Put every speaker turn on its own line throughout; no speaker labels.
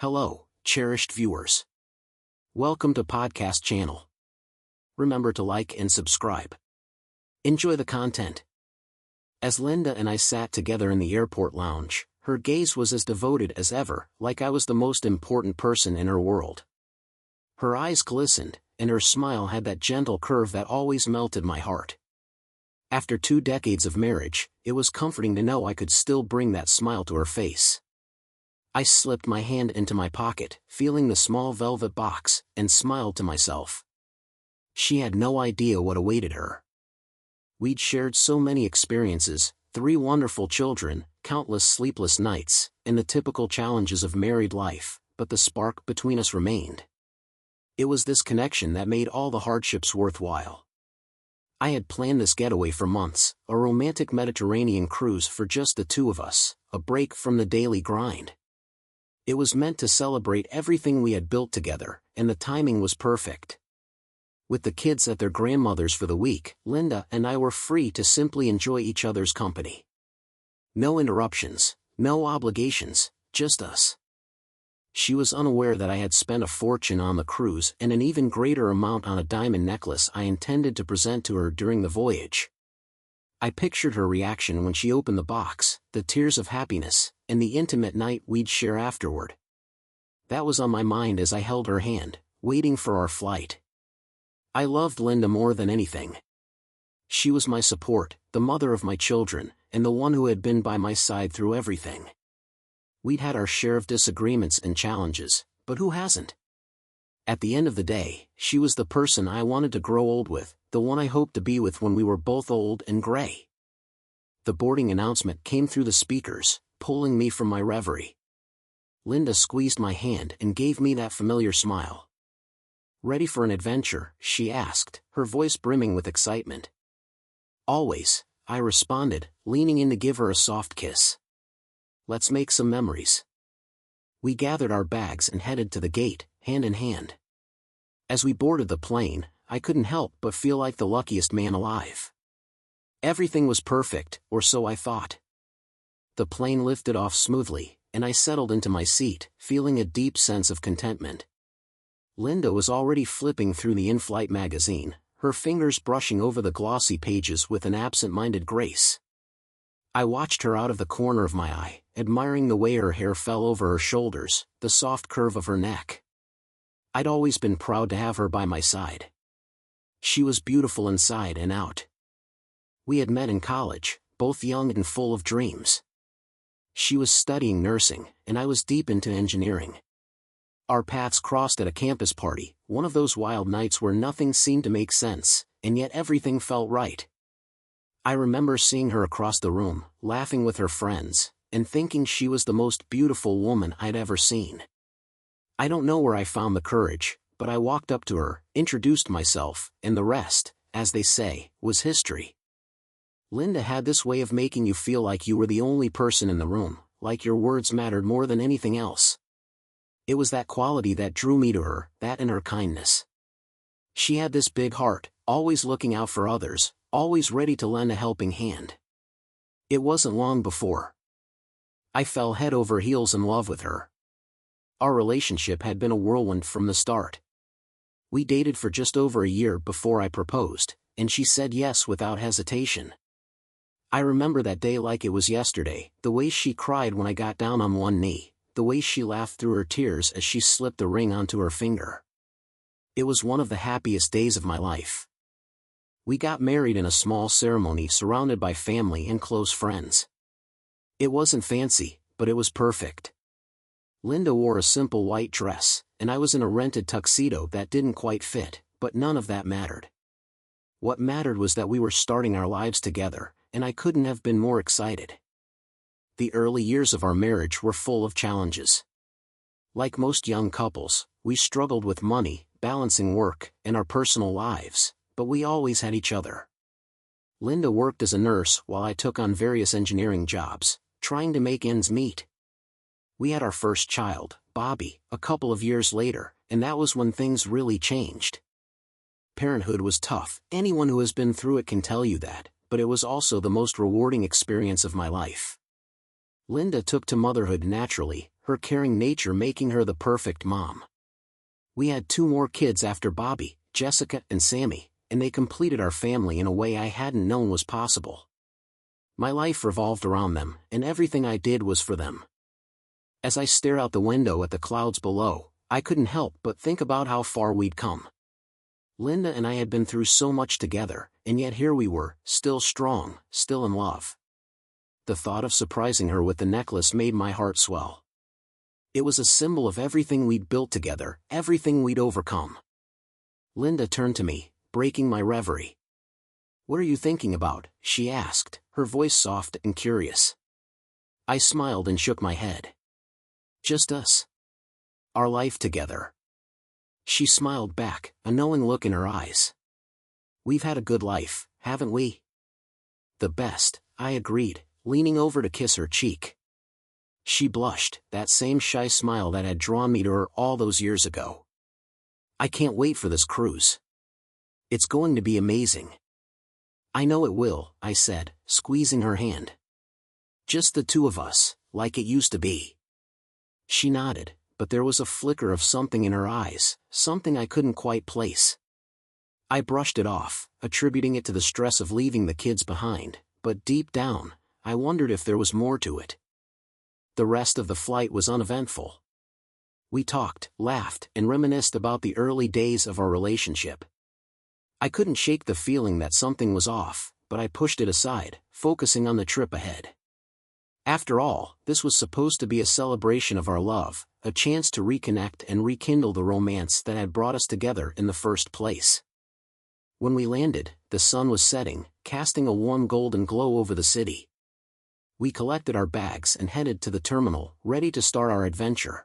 Hello, cherished viewers. Welcome to podcast channel. Remember to like and subscribe. Enjoy the content. As Linda and I sat together in the airport lounge, her gaze was as devoted as ever, like I was the most important person in her world. Her eyes glistened, and her smile had that gentle curve that always melted my heart. After 2 decades of marriage, it was comforting to know I could still bring that smile to her face. I slipped my hand into my pocket, feeling the small velvet box, and smiled to myself. She had no idea what awaited her. We'd shared so many experiences, 3 wonderful children, countless sleepless nights, and the typical challenges of married life, but the spark between us remained. It was this connection that made all the hardships worthwhile. I had planned this getaway for months, a romantic Mediterranean cruise for just the 2 of us, a break from the daily grind. It was meant to celebrate everything we had built together, and the timing was perfect. With the kids at their grandmother's for the week, Linda and I were free to simply enjoy each other's company. No interruptions, no obligations, just us. She was unaware that I had spent a fortune on the cruise and an even greater amount on a diamond necklace I intended to present to her during the voyage. I pictured her reaction when she opened the box, the tears of happiness, and the intimate night we'd share afterward. That was on my mind as I held her hand, waiting for our flight. I loved Linda more than anything. She was my support, the mother of my children, and the one who had been by my side through everything. We'd had our share of disagreements and challenges, but who hasn't? At the end of the day, she was the person I wanted to grow old with, the one I hoped to be with when we were both old and gray. The boarding announcement came through the speakers, pulling me from my reverie. Linda squeezed my hand and gave me that familiar smile. "Ready for an adventure?" she asked, her voice brimming with excitement. "Always," I responded, leaning in to give her a soft kiss. "Let's make some memories." We gathered our bags and headed to the gate, hand in hand. As we boarded the plane, I couldn't help but feel like the luckiest man alive. Everything was perfect, or so I thought. The plane lifted off smoothly, and I settled into my seat, feeling a deep sense of contentment. Linda was already flipping through the in-flight magazine, her fingers brushing over the glossy pages with an absent-minded grace. I watched her out of the corner of my eye, admiring the way her hair fell over her shoulders, the soft curve of her neck. I'd always been proud to have her by my side. She was beautiful inside and out. We had met in college, both young and full of dreams. She was studying nursing, and I was deep into engineering. Our paths crossed at a campus party, one of those wild nights where nothing seemed to make sense, and yet everything felt right. I remember seeing her across the room, laughing with her friends, and thinking she was the most beautiful woman I'd ever seen. I don't know where I found the courage, but I walked up to her, introduced myself, and the rest, as they say, was history. Linda had this way of making you feel like you were the only person in the room, like your words mattered more than anything else. It was that quality that drew me to her, that and her kindness. She had this big heart, always looking out for others, always ready to lend a helping hand. It wasn't long before I fell head over heels in love with her. Our relationship had been a whirlwind from the start. We dated for just over a year before I proposed, and she said yes without hesitation. I remember that day like it was yesterday, the way she cried when I got down on one knee, the way she laughed through her tears as she slipped the ring onto her finger. It was one of the happiest days of my life. We got married in a small ceremony surrounded by family and close friends. It wasn't fancy, but it was perfect. Linda wore a simple white dress, and I was in a rented tuxedo that didn't quite fit, but none of that mattered. What mattered was that we were starting our lives together, and I couldn't have been more excited. The early years of our marriage were full of challenges. Like most young couples, we struggled with money, balancing work, and our personal lives, but we always had each other. Linda worked as a nurse while I took on various engineering jobs, trying to make ends meet. We had our first child, Bobby, a couple of years later, and that was when things really changed. Parenthood was tough, anyone who has been through it can tell you that, but it was also the most rewarding experience of my life. Linda took to motherhood naturally, her caring nature making her the perfect mom. We had 2 more kids after Bobby, Jessica and Sammy, and they completed our family in a way I hadn't known was possible. My life revolved around them, and everything I did was for them. As I stared out the window at the clouds below, I couldn't help but think about how far we'd come. Linda and I had been through so much together, and yet here we were, still strong, still in love. The thought of surprising her with the necklace made my heart swell. It was a symbol of everything we'd built together, everything we'd overcome. Linda turned to me, breaking my reverie. "What are you thinking about?" she asked, her voice soft and curious. I smiled and shook my head. "Just us. Our life together." She smiled back, a knowing look in her eyes. "We've had a good life, haven't we?" "The best," I agreed, leaning over to kiss her cheek. She blushed, that same shy smile that had drawn me to her all those years ago. "I can't wait for this cruise. It's going to be amazing." "I know it will," I said, squeezing her hand. "Just the 2 of us, like it used to be." She nodded, but there was a flicker of something in her eyes, something I couldn't quite place. I brushed it off, attributing it to the stress of leaving the kids behind, but deep down, I wondered if there was more to it. The rest of the flight was uneventful. We talked, laughed, and reminisced about the early days of our relationship. I couldn't shake the feeling that something was off, but I pushed it aside, focusing on the trip ahead. After all, this was supposed to be a celebration of our love, a chance to reconnect and rekindle the romance that had brought us together in the first place. When we landed, the sun was setting, casting a warm golden glow over the city. We collected our bags and headed to the terminal, ready to start our adventure.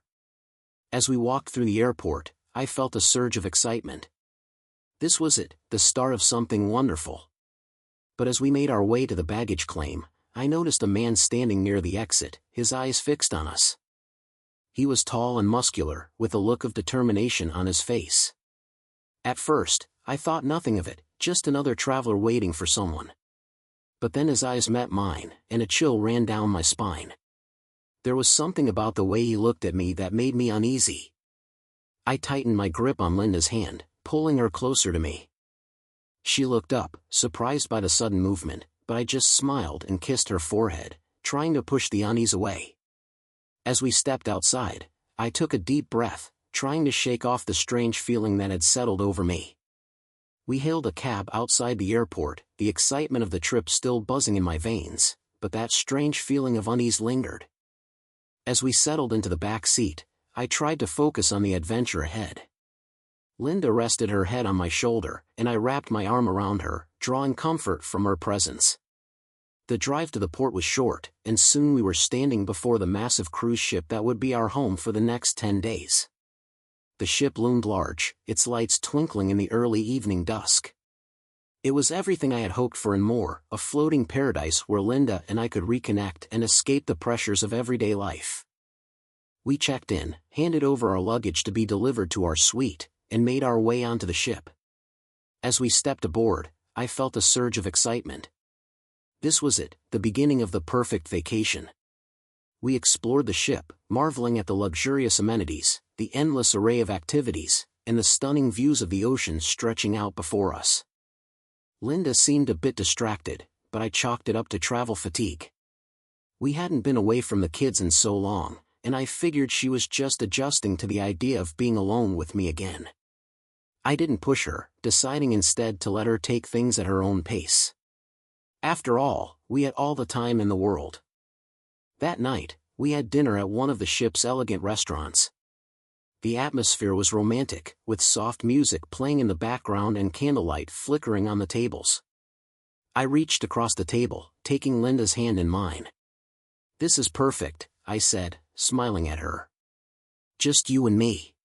As we walked through the airport, I felt a surge of excitement. This was it, the start of something wonderful. But as we made our way to the baggage claim, I noticed a man standing near the exit, his eyes fixed on us. He was tall and muscular, with a look of determination on his face. At first, I thought nothing of it, just another traveler waiting for someone. But then his eyes met mine, and a chill ran down my spine. There was something about the way he looked at me that made me uneasy. I tightened my grip on Linda's hand, pulling her closer to me. She looked up, surprised by the sudden movement, but I just smiled and kissed her forehead, trying to push the unease away. As we stepped outside, I took a deep breath, trying to shake off the strange feeling that had settled over me. We hailed a cab outside the airport, the excitement of the trip still buzzing in my veins, but that strange feeling of unease lingered. As we settled into the back seat, I tried to focus on the adventure ahead. Linda rested her head on my shoulder, and I wrapped my arm around her, drawing comfort from her presence. The drive to the port was short, and soon we were standing before the massive cruise ship that would be our home for the next 10 days. The ship loomed large, its lights twinkling in the early evening dusk. It was everything I had hoped for and more, a floating paradise where Linda and I could reconnect and escape the pressures of everyday life. We checked in, handed over our luggage to be delivered to our suite, and made our way onto the ship. As we stepped aboard, I felt a surge of excitement. This was it, the beginning of the perfect vacation. We explored the ship, marveling at the luxurious amenities, the endless array of activities, and the stunning views of the ocean stretching out before us. Linda seemed a bit distracted, but I chalked it up to travel fatigue. We hadn't been away from the kids in so long, and I figured she was just adjusting to the idea of being alone with me again. I didn't push her, deciding instead to let her take things at her own pace. After all, we had all the time in the world. That night, we had dinner at one of the ship's elegant restaurants. The atmosphere was romantic, with soft music playing in the background and candlelight flickering on the tables. I reached across the table, taking Linda's hand in mine. "This is perfect," I said, smiling at her. "Just you and me."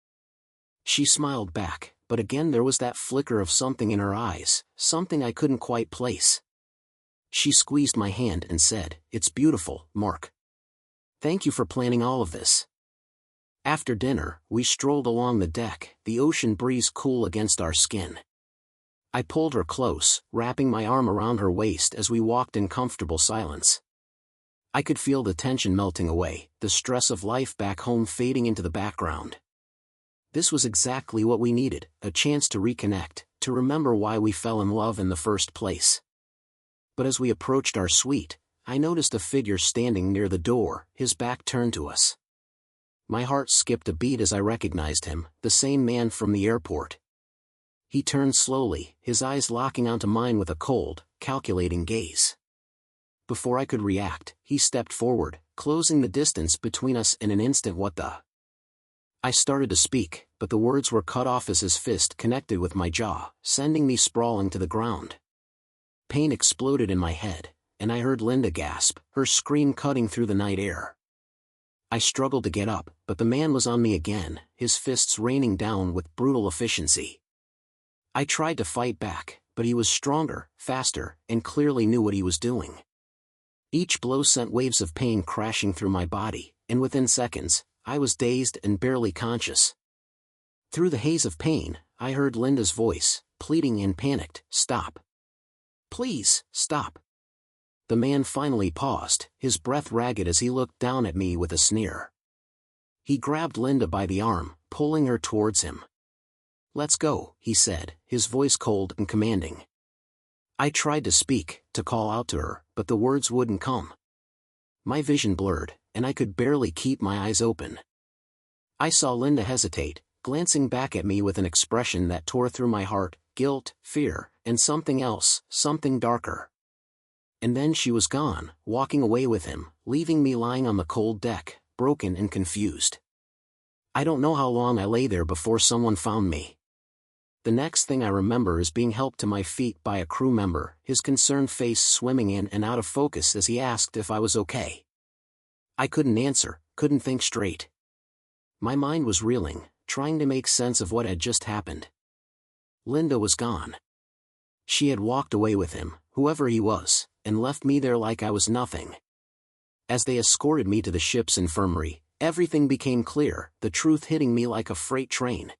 She smiled back, but again there was that flicker of something in her eyes, something I couldn't quite place. She squeezed my hand and said, "It's beautiful, Mark. Thank you for planning all of this." After dinner, we strolled along the deck, the ocean breeze cool against our skin. I pulled her close, wrapping my arm around her waist as we walked in comfortable silence. I could feel the tension melting away, the stress of life back home fading into the background. This was exactly what we needed, a chance to reconnect, to remember why we fell in love in the first place. But as we approached our suite, I noticed a figure standing near the door, his back turned to us. My heart skipped a beat as I recognized him, the same man from the airport. He turned slowly, his eyes locking onto mine with a cold, calculating gaze. Before I could react, he stepped forward, closing the distance between us in an instant. What the? I started to speak, but the words were cut off as his fist connected with my jaw, sending me sprawling to the ground. Pain exploded in my head, and I heard Linda gasp, her scream cutting through the night air. I struggled to get up, but the man was on me again, his fists raining down with brutal efficiency. I tried to fight back, but he was stronger, faster, and clearly knew what he was doing. Each blow sent waves of pain crashing through my body, and within seconds, I was dazed and barely conscious. Through the haze of pain, I heard Linda's voice, pleading and panicked, "Stop. Please, stop." The man finally paused, his breath ragged as he looked down at me with a sneer. He grabbed Linda by the arm, pulling her towards him. "Let's go," he said, his voice cold and commanding. I tried to speak, to call out to her, but the words wouldn't come. My vision blurred, and I could barely keep my eyes open. I saw Linda hesitate, glancing back at me with an expression that tore through my heart, guilt, fear, and something else, something darker. And then she was gone, walking away with him, leaving me lying on the cold deck, broken and confused. I don't know how long I lay there before someone found me. The next thing I remember is being helped to my feet by a crew member, his concerned face swimming in and out of focus as he asked if I was okay. I couldn't answer, couldn't think straight. My mind was reeling, trying to make sense of what had just happened. Linda was gone. She had walked away with him, whoever he was, and left me there like I was nothing. As they escorted me to the ship's infirmary, everything became clear, the truth hitting me like a freight train.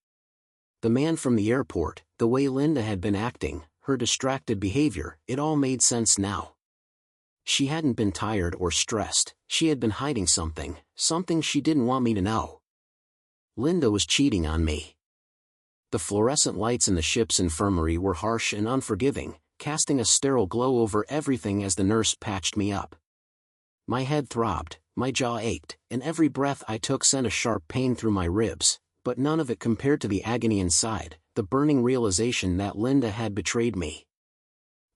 The man from the airport, the way Linda had been acting, her distracted behavior, it all made sense now. She hadn't been tired or stressed, she had been hiding something, something she didn't want me to know. Linda was cheating on me. The fluorescent lights in the ship's infirmary were harsh and unforgiving, casting a sterile glow over everything as the nurse patched me up. My head throbbed, my jaw ached, and every breath I took sent a sharp pain through my ribs, but none of it compared to the agony inside, the burning realization that Linda had betrayed me.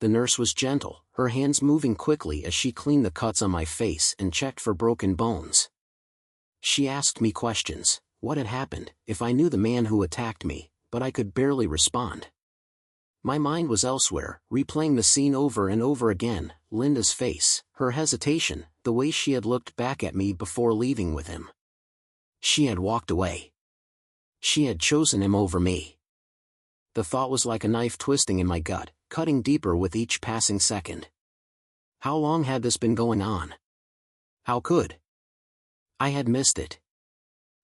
The nurse was gentle, her hands moving quickly as she cleaned the cuts on my face and checked for broken bones. She asked me questions, what had happened, if I knew the man who attacked me, but I could barely respond. My mind was elsewhere, replaying the scene over and over again, Linda's face, her hesitation, the way she had looked back at me before leaving with him. She had walked away. She had chosen him over me. The thought was like a knife twisting in my gut, cutting deeper with each passing second. How long had this been going on? How could I had missed it?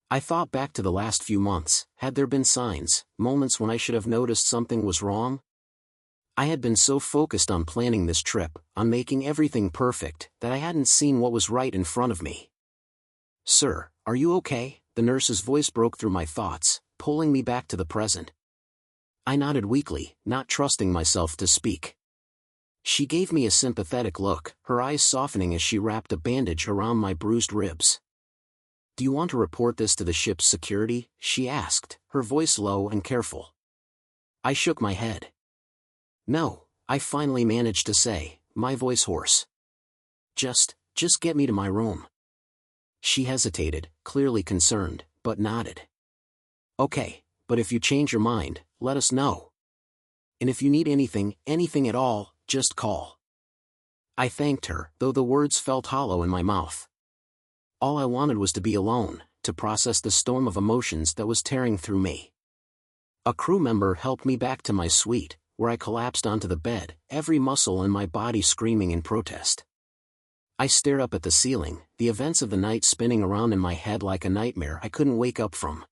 I thought back to the last few months, had there been signs, moments when I should have noticed something was wrong? I had been so focused on planning this trip, on making everything perfect, that I hadn't seen what was right in front of me. "Sir, are you okay?" The nurse's voice broke through my thoughts, pulling me back to the present. I nodded weakly, not trusting myself to speak. She gave me a sympathetic look, her eyes softening as she wrapped a bandage around my bruised ribs. "Do you want to report this to the ship's security?" she asked, her voice low and careful. I shook my head. "No," I finally managed to say, my voice hoarse. Just get me to my room." She hesitated, clearly concerned, but nodded. "Okay, but if you change your mind, let us know. And if you need anything at all, just call." I thanked her, though the words felt hollow in my mouth. All I wanted was to be alone, to process the storm of emotions that was tearing through me. A crew member helped me back to my suite, where I collapsed onto the bed, every muscle in my body screaming in protest. I stared up at the ceiling, the events of the night spinning around in my head like a nightmare I couldn't wake up from.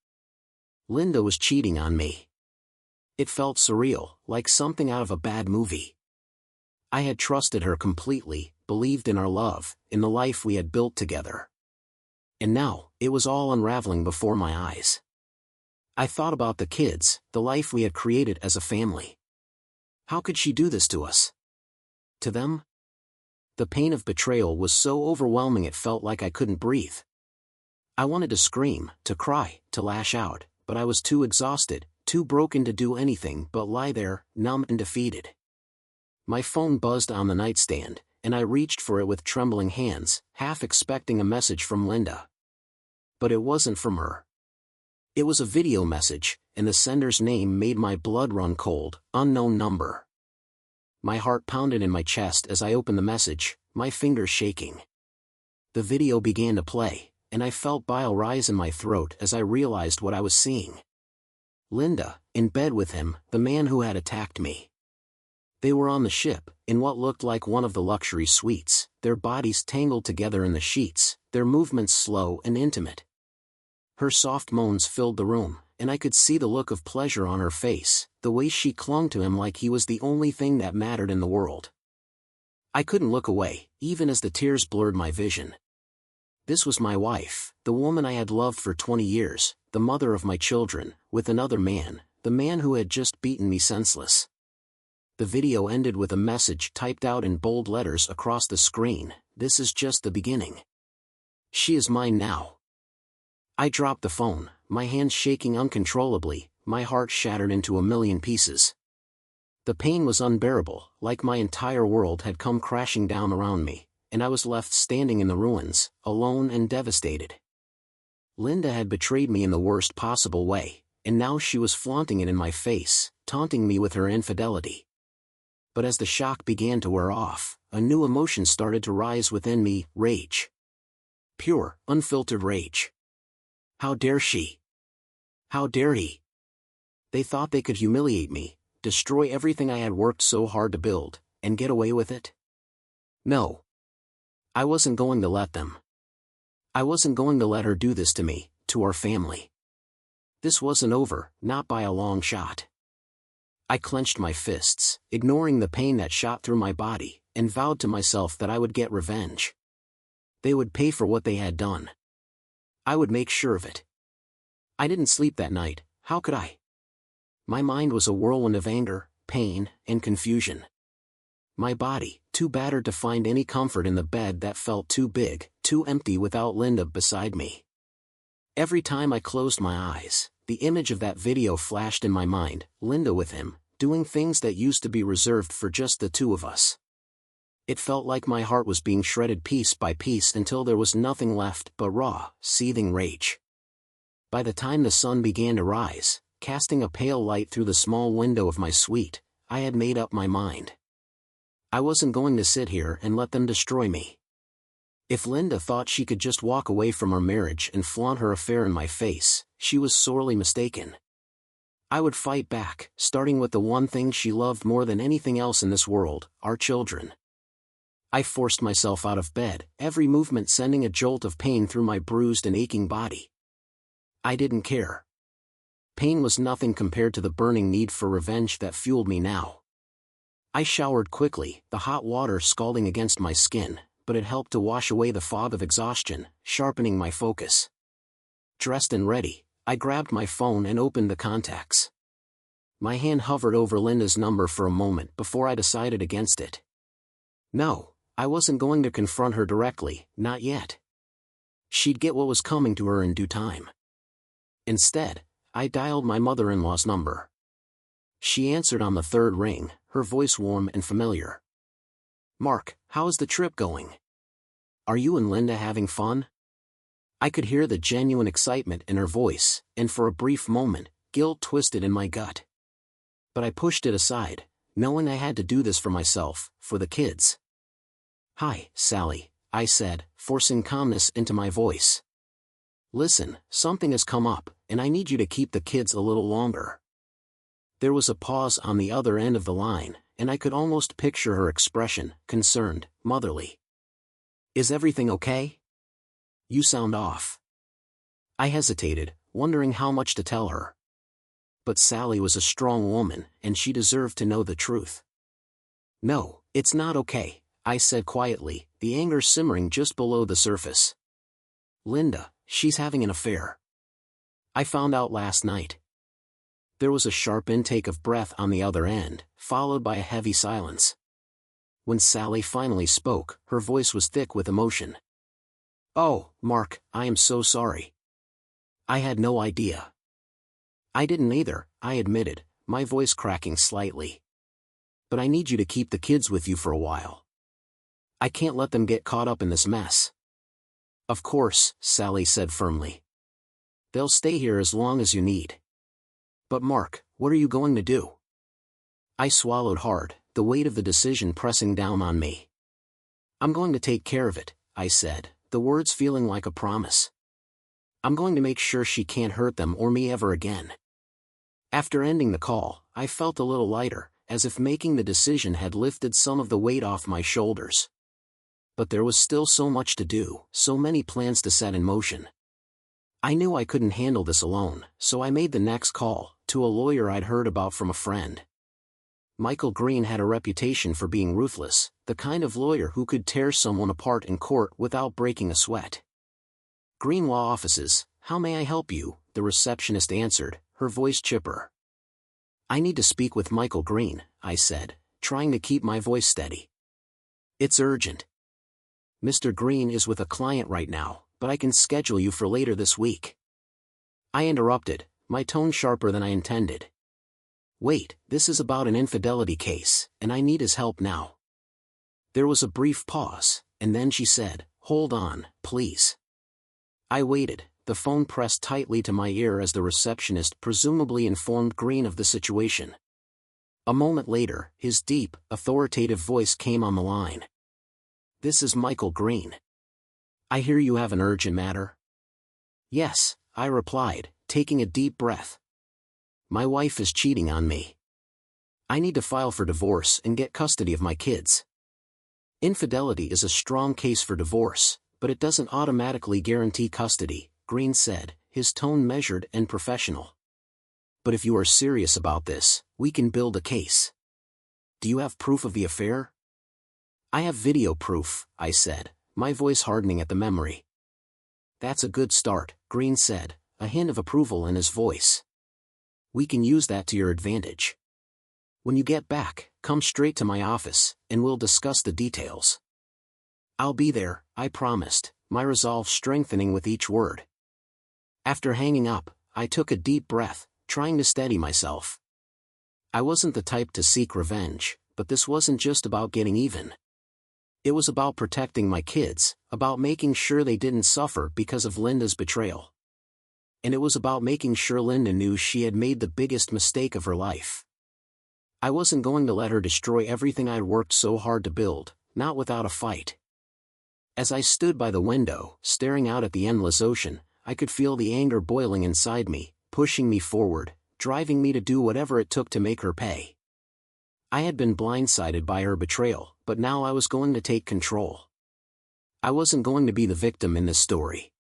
Linda was cheating on me. It felt surreal, like something out of a bad movie. I had trusted her completely, believed in our love, in the life we had built together. And now, it was all unraveling before my eyes. I thought about the kids, the life we had created as a family. How could she do this to us? To them? The pain of betrayal was so overwhelming it felt like I couldn't breathe. I wanted to scream, to cry, to lash out, but I was too exhausted, too broken to do anything but lie there, numb and defeated. My phone buzzed on the nightstand, and I reached for it with trembling hands, half expecting a message from Linda. But it wasn't from her. It was a video message, and the sender's name made my blood run cold. Unknown number. My heart pounded in my chest as I opened the message, my fingers shaking. The video began to play, and I felt bile rise in my throat as I realized what I was seeing. Linda, in bed with him, the man who had attacked me. They were on the ship, in what looked like one of the luxury suites, their bodies tangled together in the sheets, their movements slow and intimate. Her soft moans filled the room, and I could see the look of pleasure on her face, the way she clung to him like he was the only thing that mattered in the world. I couldn't look away, even as the tears blurred my vision. This was my wife, the woman I had loved for 20 years, the mother of my children, with another man, the man who had just beaten me senseless. The video ended with a message typed out in bold letters across the screen, "This is just the beginning. She is mine now." I dropped the phone, my hands shaking uncontrollably, my heart shattered into a million pieces. The pain was unbearable, like my entire world had come crashing down around me, and I was left standing in the ruins, alone and devastated. Linda had betrayed me in the worst possible way, and now she was flaunting it in my face, taunting me with her infidelity. But as the shock began to wear off, a new emotion started to rise within me, rage. Pure, unfiltered rage. How dare she? How dare he? They thought they could humiliate me, destroy everything I had worked so hard to build, and get away with it? No. I wasn't going to let them. I wasn't going to let her do this to me, to our family. This wasn't over, not by a long shot. I clenched my fists, ignoring the pain that shot through my body, and vowed to myself that I would get revenge. They would pay for what they had done. I would make sure of it. I didn't sleep that night, how could I? My mind was a whirlwind of anger, pain, and confusion. My body, too battered to find any comfort in the bed that felt too big, too empty without Linda beside me. Every time I closed my eyes, the image of that video flashed in my mind, Linda with him, doing things that used to be reserved for just the two of us. It felt like my heart was being shredded piece by piece until there was nothing left but raw, seething rage. By the time the sun began to rise, casting a pale light through the small window of my suite, I had made up my mind. I wasn't going to sit here and let them destroy me. If Linda thought she could just walk away from our marriage and flaunt her affair in my face, she was sorely mistaken. I would fight back, starting with the one thing she loved more than anything else in this world, our children. I forced myself out of bed, every movement sending a jolt of pain through my bruised and aching body. I didn't care. Pain was nothing compared to the burning need for revenge that fueled me now. I showered quickly, the hot water scalding against my skin, but it helped to wash away the fog of exhaustion, sharpening my focus. Dressed and ready, I grabbed my phone and opened the contacts. My hand hovered over Linda's number for a moment before I decided against it. No, I wasn't going to confront her directly, not yet. She'd get what was coming to her in due time. Instead, I dialed my mother-in-law's number. She answered on the third ring, her voice warm and familiar. "Mark, how is the trip going? Are you and Linda having fun?" I could hear the genuine excitement in her voice, and for a brief moment, guilt twisted in my gut. But I pushed it aside, knowing I had to do this for myself, for the kids. "Hi, Sally," I said, forcing calmness into my voice. "Listen, something has come up, and I need you to keep the kids a little longer." There was a pause on the other end of the line, and I could almost picture her expression, concerned, motherly. "Is everything okay? You sound off." I hesitated, wondering how much to tell her. But Sally was a strong woman, and she deserved to know the truth. "No, it's not okay," I said quietly, the anger simmering just below the surface. Linda, she's having an affair. I found out last night. There was a sharp intake of breath on the other end, followed by a heavy silence. When Sally finally spoke, her voice was thick with emotion. Oh, Mark, I am so sorry. I had no idea. I didn't either, I admitted, my voice cracking slightly. But I need you to keep the kids with you for a while. I can't let them get caught up in this mess. Of course, Sally said firmly. They'll stay here as long as you need. But Mark, what are you going to do? I swallowed hard, the weight of the decision pressing down on me. I'm going to take care of it, I said, the words feeling like a promise. I'm going to make sure she can't hurt them or me ever again. After ending the call, I felt a little lighter, as if making the decision had lifted some of the weight off my shoulders. But there was still so much to do, so many plans to set in motion. I knew I couldn't handle this alone, so I made the next call, to a lawyer I'd heard about from a friend. Michael Green had a reputation for being ruthless, the kind of lawyer who could tear someone apart in court without breaking a sweat. Green Law Offices, how may I help you? The receptionist answered, her voice chipper. I need to speak with Michael Green, I said, trying to keep my voice steady. It's urgent. Mr. Green is with a client right now, but I can schedule you for later this week. I interrupted, my tone sharper than I intended. Wait, this is about an infidelity case, and I need his help now. There was a brief pause, and then she said, hold on, please. I waited, the phone pressed tightly to my ear as the receptionist presumably informed Green of the situation. A moment later, his deep, authoritative voice came on the line. This is Michael Green. I hear you have an urgent matter. Yes, I replied, taking a deep breath. My wife is cheating on me. I need to file for divorce and get custody of my kids. Infidelity is a strong case for divorce, but it doesn't automatically guarantee custody, Green said, his tone measured and professional. But if you are serious about this, we can build a case. Do you have proof of the affair? I have video proof, I said, my voice hardening at the memory. That's a good start, Green said, a hint of approval in his voice. We can use that to your advantage. When you get back, come straight to my office, and we'll discuss the details. I'll be there, I promised, my resolve strengthening with each word. After hanging up, I took a deep breath, trying to steady myself. I wasn't the type to seek revenge, but this wasn't just about getting even. It was about protecting my kids, about making sure they didn't suffer because of Linda's betrayal. And it was about making sure Linda knew she had made the biggest mistake of her life. I wasn't going to let her destroy everything I'd worked so hard to build, not without a fight. As I stood by the window, staring out at the endless ocean, I could feel the anger boiling inside me, pushing me forward, driving me to do whatever it took to make her pay. I had been blindsided by her betrayal, but now I was going to take control. I wasn't going to be the victim in this story.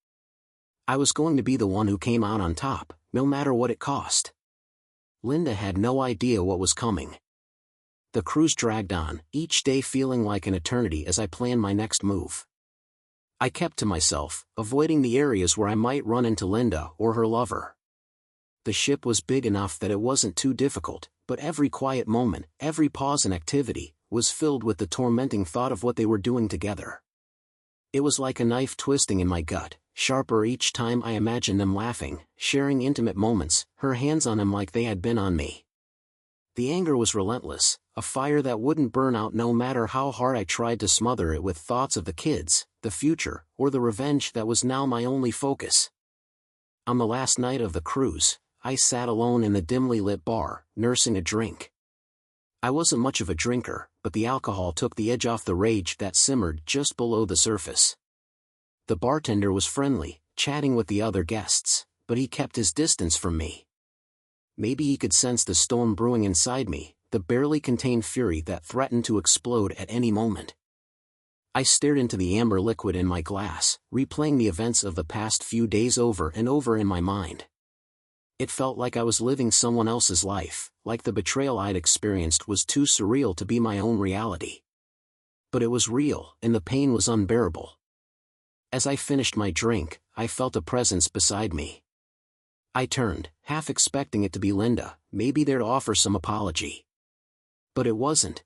I was going to be the one who came out on top, no matter what it cost. Linda had no idea what was coming. The cruise dragged on, each day feeling like an eternity as I planned my next move. I kept to myself, avoiding the areas where I might run into Linda or her lover. The ship was big enough that it wasn't too difficult, but every quiet moment, every pause in activity, was filled with the tormenting thought of what they were doing together. It was like a knife twisting in my gut, sharper each time I imagined them laughing, sharing intimate moments, her hands on him like they had been on me. The anger was relentless, a fire that wouldn't burn out no matter how hard I tried to smother it with thoughts of the kids, the future, or the revenge that was now my only focus. On the last night of the cruise, I sat alone in the dimly lit bar, nursing a drink. I wasn't much of a drinker, but the alcohol took the edge off the rage that simmered just below the surface. The bartender was friendly, chatting with the other guests, but he kept his distance from me. Maybe he could sense the storm brewing inside me, the barely contained fury that threatened to explode at any moment. I stared into the amber liquid in my glass, replaying the events of the past few days over and over in my mind. It felt like I was living someone else's life, like the betrayal I'd experienced was too surreal to be my own reality. But it was real, and the pain was unbearable. As I finished my drink, I felt a presence beside me. I turned, half expecting it to be Linda, maybe there to offer some apology. But it wasn't.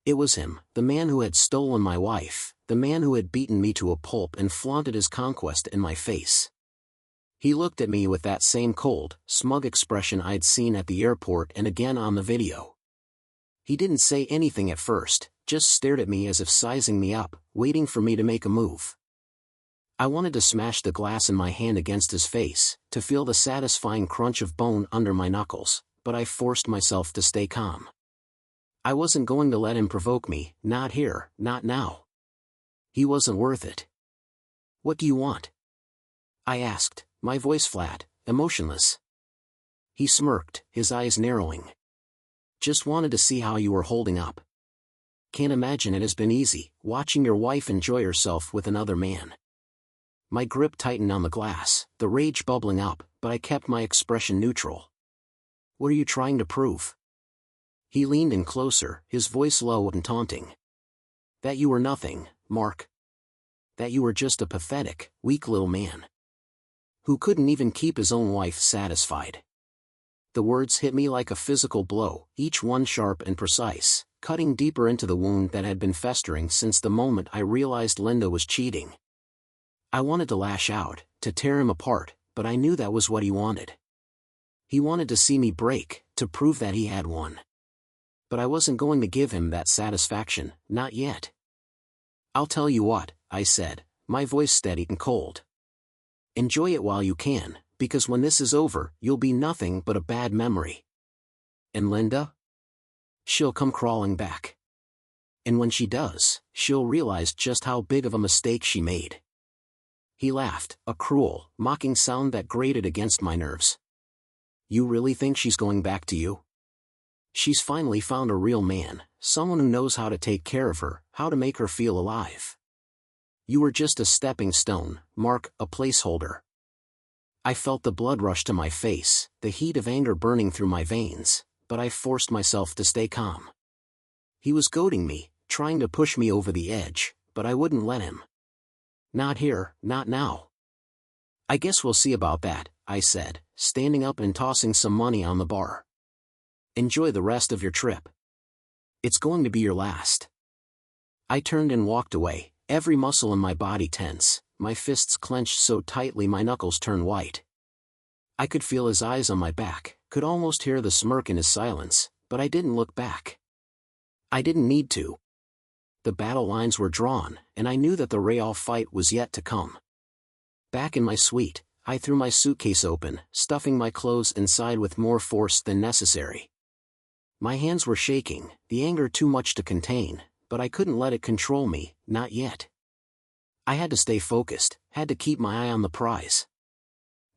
It was him, the man who had stolen my wife, the man who had beaten me to a pulp and flaunted his conquest in my face. He looked at me with that same cold, smug expression I'd seen at the airport and again on the video. He didn't say anything at first, just stared at me as if sizing me up, waiting for me to make a move. I wanted to smash the glass in my hand against his face, to feel the satisfying crunch of bone under my knuckles, but I forced myself to stay calm. I wasn't going to let him provoke me, not here, not now. He wasn't worth it. "What do you want?" I asked, my voice flat, emotionless. He smirked, his eyes narrowing. "Just wanted to see how you were holding up. Can't imagine it has been easy, watching your wife enjoy herself with another man." My grip tightened on the glass, the rage bubbling up, but I kept my expression neutral. "What are you trying to prove?" He leaned in closer, his voice low and taunting. "That you were nothing, Mark. That you were just a pathetic, weak little man who couldn't even keep his own wife satisfied." The words hit me like a physical blow, each one sharp and precise, cutting deeper into the wound that had been festering since the moment I realized Linda was cheating. I wanted to lash out, to tear him apart, but I knew that was what he wanted. He wanted to see me break, to prove that he had won. But I wasn't going to give him that satisfaction, not yet. "I'll tell you what," I said, my voice steady and cold. "Enjoy it while you can, because when this is over, you'll be nothing but a bad memory. And Linda? She'll come crawling back. And when she does, she'll realize just how big of a mistake she made." He laughed, a cruel, mocking sound that grated against my nerves. "You really think she's going back to you? She's finally found a real man, someone who knows how to take care of her, how to make her feel alive. You were just a stepping stone, Mark, a placeholder." I felt the blood rush to my face, the heat of anger burning through my veins, but I forced myself to stay calm. He was goading me, trying to push me over the edge, but I wouldn't let him. "Not here, not now." "I guess we'll see about that," I said, standing up and tossing some money on the bar. "Enjoy the rest of your trip. It's going to be your last." I turned and walked away, every muscle in my body tense, my fists clenched so tightly my knuckles turned white. I could feel his eyes on my back, could almost hear the smirk in his silence, but I didn't look back. I didn't need to. The battle lines were drawn, and I knew that the real fight was yet to come. Back in my suite, I threw my suitcase open, stuffing my clothes inside with more force than necessary. My hands were shaking, the anger too much to contain, but I couldn't let it control me, not yet. I had to stay focused, had to keep my eye on the prize.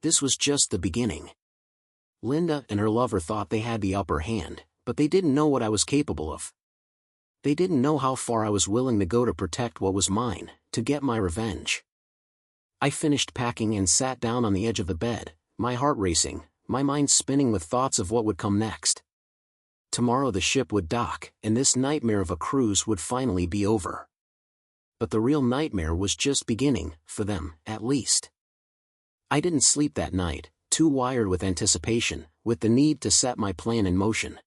This was just the beginning. Linda and her lover thought they had the upper hand, but they didn't know what I was capable of. They didn't know how far I was willing to go to protect what was mine, to get my revenge. I finished packing and sat down on the edge of the bed, my heart racing, my mind spinning with thoughts of what would come next. Tomorrow the ship would dock, and this nightmare of a cruise would finally be over. But the real nightmare was just beginning, for them, at least. I didn't sleep that night, too wired with anticipation, with the need to set my plan in motion.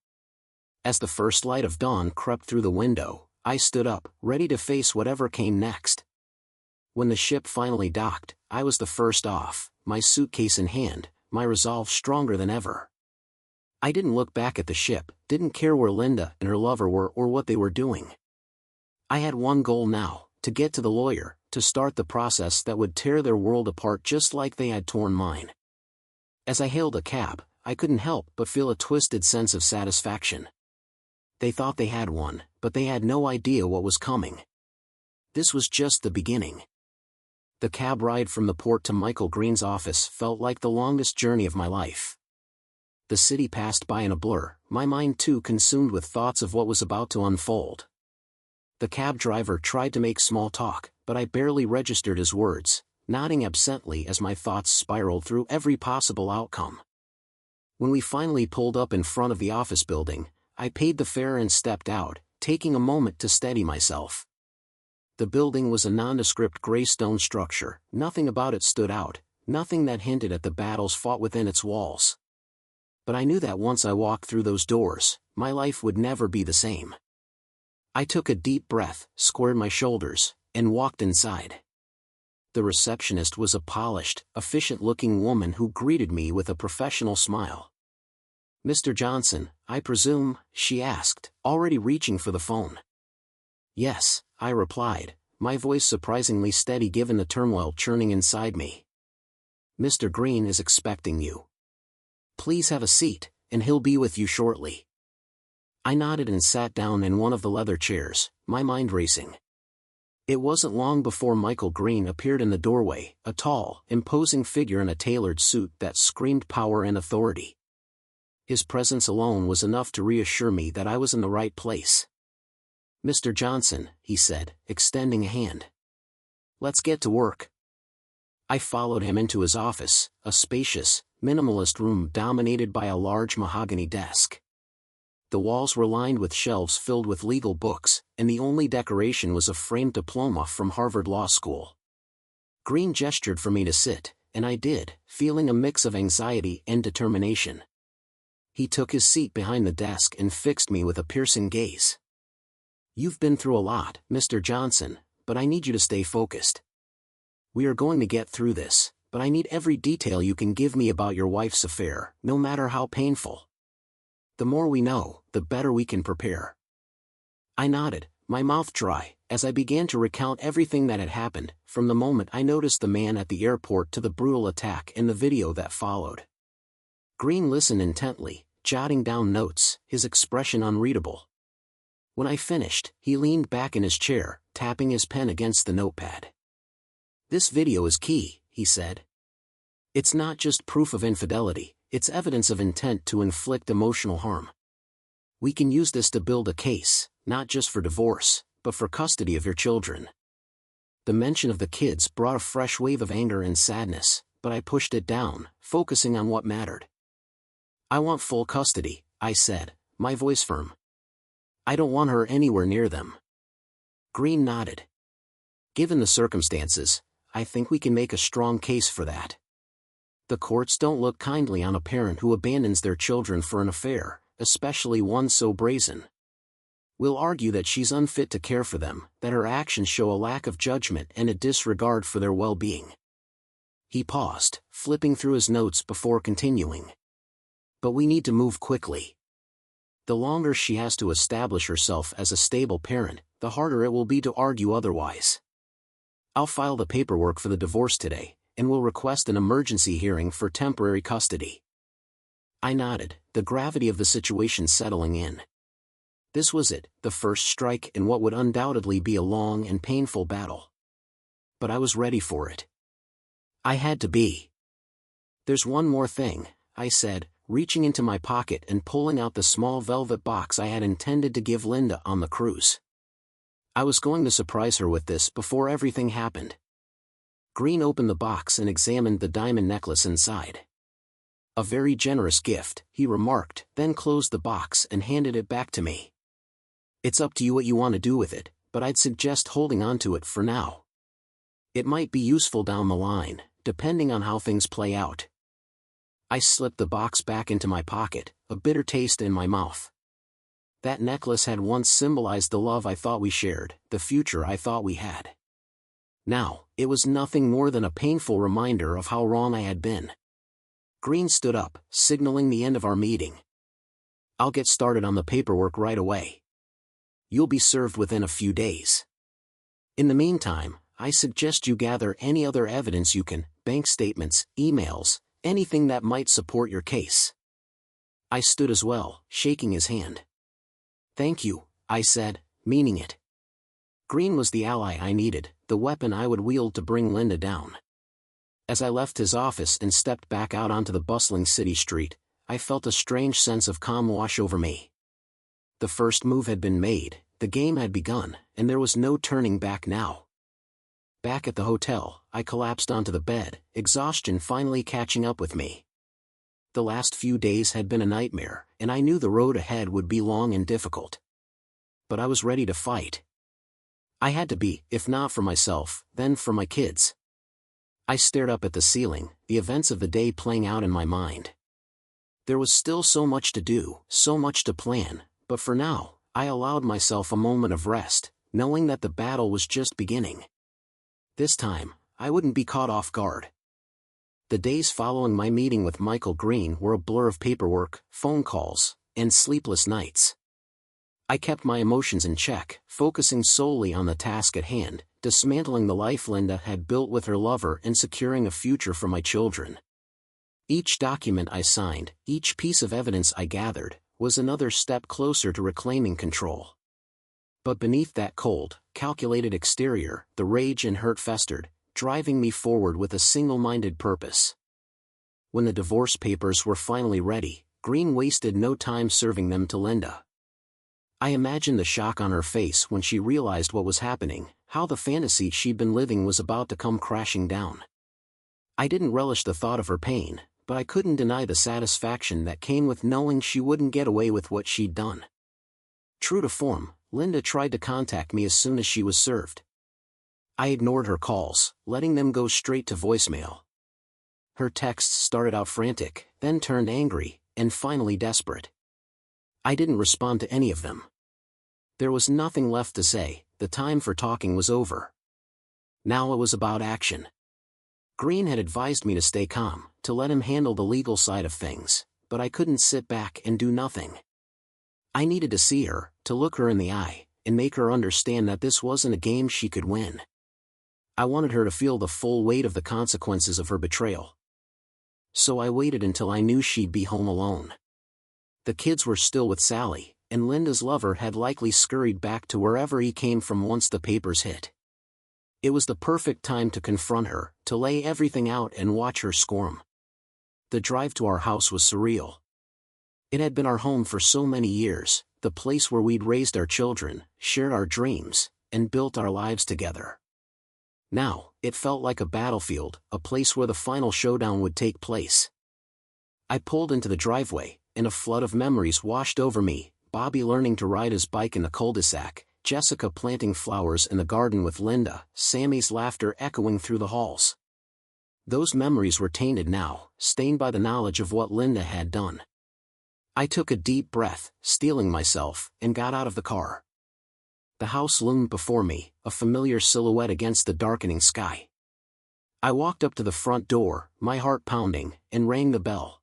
As the first light of dawn crept through the window, I stood up, ready to face whatever came next. When the ship finally docked, I was the first off, my suitcase in hand, my resolve stronger than ever. I didn't look back at the ship, didn't care where Linda and her lover were or what they were doing. I had one goal now, to get to the lawyer, to start the process that would tear their world apart just like they had torn mine. As I hailed a cab, I couldn't help but feel a twisted sense of satisfaction. They thought they had won, but they had no idea what was coming. This was just the beginning. The cab ride from the port to Michael Green's office felt like the longest journey of my life. The city passed by in a blur, my mind too consumed with thoughts of what was about to unfold. The cab driver tried to make small talk, but I barely registered his words, nodding absently as my thoughts spiraled through every possible outcome. When we finally pulled up in front of the office building, I paid the fare and stepped out, taking a moment to steady myself. The building was a nondescript gray stone structure, nothing about it stood out, nothing that hinted at the battles fought within its walls. But I knew that once I walked through those doors, my life would never be the same. I took a deep breath, squared my shoulders, and walked inside. The receptionist was a polished, efficient-looking woman who greeted me with a professional smile. "Mr. Johnson, I presume?" she asked, already reaching for the phone. "Yes," I replied, my voice surprisingly steady given the turmoil churning inside me. "Mr. Green is expecting you. Please have a seat, and he'll be with you shortly." I nodded and sat down in one of the leather chairs, my mind racing. It wasn't long before Michael Green appeared in the doorway, a tall, imposing figure in a tailored suit that screamed power and authority. His presence alone was enough to reassure me that I was in the right place. "Mr. Johnson," he said, extending a hand. "Let's get to work." I followed him into his office, a spacious, minimalist room dominated by a large mahogany desk. The walls were lined with shelves filled with legal books, and the only decoration was a framed diploma from Harvard Law School. Green gestured for me to sit, and I did, feeling a mix of anxiety and determination. He took his seat behind the desk and fixed me with a piercing gaze. "You've been through a lot, Mr. Johnson, but I need you to stay focused. We are going to get through this, but I need every detail you can give me about your wife's affair, no matter how painful. The more we know, the better we can prepare." I nodded, my mouth dry, as I began to recount everything that had happened, from the moment I noticed the man at the airport to the brutal attack and the video that followed. Green listened intently, jotting down notes, his expression unreadable. When I finished, he leaned back in his chair, tapping his pen against the notepad. "This video is key," he said. "It's not just proof of infidelity, it's evidence of intent to inflict emotional harm. We can use this to build a case, not just for divorce, but for custody of your children." The mention of the kids brought a fresh wave of anger and sadness, but I pushed it down, focusing on what mattered. "I want full custody," I said, my voice firm. "I don't want her anywhere near them." Green nodded. "Given the circumstances, I think we can make a strong case for that. The courts don't look kindly on a parent who abandons their children for an affair, especially one so brazen. We'll argue that she's unfit to care for them, that her actions show a lack of judgment and a disregard for their well-being." He paused, flipping through his notes before continuing. "But we need to move quickly. The longer she has to establish herself as a stable parent, the harder it will be to argue otherwise. I'll file the paperwork for the divorce today, and will request an emergency hearing for temporary custody." I nodded, the gravity of the situation settling in. This was it, the first strike in what would undoubtedly be a long and painful battle. But I was ready for it. I had to be. "There's one more thing," I said, reaching into my pocket and pulling out the small velvet box I had intended to give Linda on the cruise. I was going to surprise her with this before everything happened. Green opened the box and examined the diamond necklace inside. "A very generous gift," he remarked, then closed the box and handed it back to me. "It's up to you what you want to do with it, but I'd suggest holding on to it for now. It might be useful down the line, depending on how things play out." I slipped the box back into my pocket, a bitter taste in my mouth. That necklace had once symbolized the love I thought we shared, the future I thought we had. Now, it was nothing more than a painful reminder of how wrong I had been. Green stood up, signaling the end of our meeting. "I'll get started on the paperwork right away. You'll be served within a few days. In the meantime, I suggest you gather any other evidence you can, bank statements, emails, anything that might support your case." I stood as well, shaking his hand. "Thank you," I said, meaning it. Green was the ally I needed, the weapon I would wield to bring Linda down. As I left his office and stepped back out onto the bustling city street, I felt a strange sense of calm wash over me. The first move had been made, the game had begun, and there was no turning back now. Back at the hotel, I collapsed onto the bed, exhaustion finally catching up with me. The last few days had been a nightmare, and I knew the road ahead would be long and difficult. but I was ready to fight. I had to be, if not for myself, then for my kids. I stared up at the ceiling, the events of the day playing out in my mind. There was still so much to do, so much to plan, but for now, I allowed myself a moment of rest, knowing that the battle was just beginning. This time, I wouldn't be caught off guard. The days following my meeting with Michael Green were a blur of paperwork, phone calls, and sleepless nights. I kept my emotions in check, focusing solely on the task at hand, dismantling the life Linda had built with her lover and securing a future for my children. Each document I signed, each piece of evidence I gathered, was another step closer to reclaiming control. But beneath that cold, calculated exterior, the rage and hurt festered, driving me forward with a single-minded purpose. When the divorce papers were finally ready, Green wasted no time serving them to Linda. I imagined the shock on her face when she realized what was happening, how the fantasy she'd been living was about to come crashing down. I didn't relish the thought of her pain, but I couldn't deny the satisfaction that came with knowing she wouldn't get away with what she'd done. True to form, Linda tried to contact me as soon as she was served. I ignored her calls, letting them go straight to voicemail. Her texts started out frantic, then turned angry, and finally desperate. I didn't respond to any of them. There was nothing left to say, the time for talking was over. Now it was about action. Green had advised me to stay calm, to let him handle the legal side of things, but I couldn't sit back and do nothing. I needed to see her, to look her in the eye, and make her understand that this wasn't a game she could win. I wanted her to feel the full weight of the consequences of her betrayal. So I waited until I knew she'd be home alone. The kids were still with Sally, and Linda's lover had likely scurried back to wherever he came from once the papers hit. It was the perfect time to confront her, to lay everything out and watch her squirm. The drive to our house was surreal. It had been our home for so many years, the place where we'd raised our children, shared our dreams, and built our lives together. Now, it felt like a battlefield, a place where the final showdown would take place. I pulled into the driveway, and a flood of memories washed over me, Bobby learning to ride his bike in the cul-de-sac, Jessica planting flowers in the garden with Linda, Sammy's laughter echoing through the halls. Those memories were tainted now, stained by the knowledge of what Linda had done. I took a deep breath, steeling myself, and got out of the car. The house loomed before me, a familiar silhouette against the darkening sky. I walked up to the front door, my heart pounding, and rang the bell.